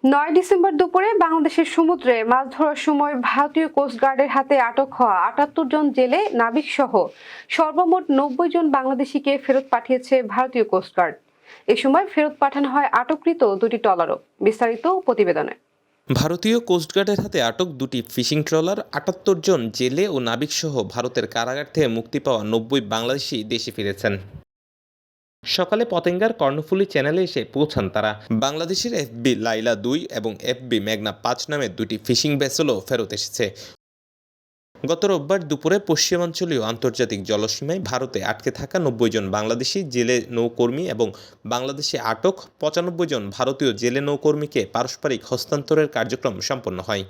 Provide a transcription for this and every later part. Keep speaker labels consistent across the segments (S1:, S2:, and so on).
S1: ৯ December দুপুরে বাংলাদেশের সমুদ্রে মাছ ধরার সময় ভারতীয় কোস্টগার্ডের হাতে আটক হওয়া ৭৮ জন জেলে নাবিক সহ সর্বমোট ৯০ জন বাংলাদেশিকে ফেরত পাঠিয়েছে ভারতীয় কোস্টগার্ড। এ সময় ফেরত পাঠানো হয় আটককৃত দুটি ট্রলারও। বিস্তারিত প্রতিবেদনে।
S2: ভারতীয় কোস্টগার্ডের হাতে আটক দুটি ফিশিং ট্রলার, ৭৮ জন জেলে ও নাবিকসহ ভারতের কারাগার থেকে মুক্তি পাওয়া ৯০ বাংলাদেশি দেশে ফিরেছেন। সকালে পতেঙ্গার কর্ণফুলী চ্যানেলে এসে পৌঁছান তারা। বাংলাদেশের এফবি লাইলা ২ এবং এফবি মেঘনা ৫ নামের দুটি ফিশিং ভেসেলও ফেরত এসেছে। গত রোববার দুপুরে পশ্চিমাঞ্চলীয় আন্তর্জাতিক জলসীমায় ভারতে আটকে থাকা ৯০ জন বাংলাদেশি জেলে নৌকর্মী এবং বাংলাদেশে আটক ৯৫ জন ভারতীয় জেলে নৌকর্মীকে পারস্পরিক হস্তান্তরের কার্যক্রম সম্পন্ন হয়।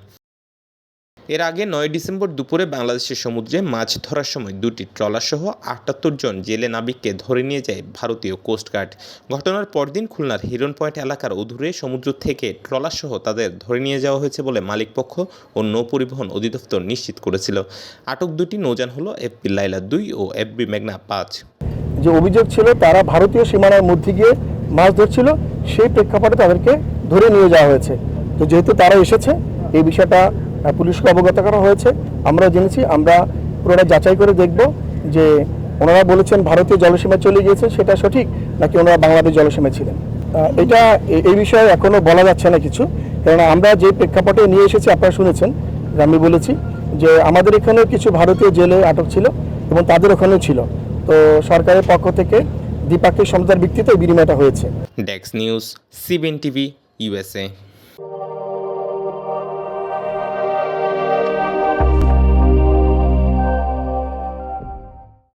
S2: এর আগে ৯ ডিসেম্বর দুপুরে বাংলাদেশের সমুদ্রে মাছ ধরার সময় দুটি ট্রলারসহ ৭৮ জন জেলে নাবিককে ধরে নিয়ে যায় ভারতীয় কোস্টগার্ড। ঘটনার পরদিন খুলনার হিরন পয়েন্ট এলাকার অদূরে সমুদ্র থেকে ট্রলারসহ তাদের ধরে নিয়ে যাওয়া হয়েছে বলে মালিকপক্ষ ও নৌপরিবহন অধিদপ্তর নিশ্চিত করেছিল। আটক দুটি নৌযান হলো এফবি লাইলা ২ ও এফবি মেঘনা ৫।
S3: যে অভিযোগ ছিল তারা ভারতীয় সীমানার মধ্যে গিয়ে মাছ ধরছিল, সেই প্রেক্ষাপটে তাদেরকে ধরে নিয়ে যাওয়া হয়েছে। তো যেহেতু তারা এসেছে, এই বিষয়টা পুলিশকে অবগত করা হয়েছে। আমরা জেনেছি, আমরা পুরোটা যাচাই করে দেখব যে ওনারা বলেছেন ভারতীয় জলসীমায় চলে গিয়েছে, সেটা সঠিক নাকি ওনারা বাংলাদেশ জলসীমায় ছিলেন। এটা এই বিষয়ে এখনো বলা যাচ্ছে না কিছু, কারণ আমরা যে প্রেক্ষাপটে নিয়ে এসেছি আপনারা শুনেছেন, আমি বলেছি যে আমাদের এখানেও কিছু ভারতীয় জেলে আটক ছিল এবং তাদের ওখানেও ছিল। তো সরকারের পক্ষ থেকে দ্বিপাক্ষিক সমঝোতার ভিত্তিতে এই বিনিময়টা হয়েছে।
S2: Desk news, CBN TV, USA.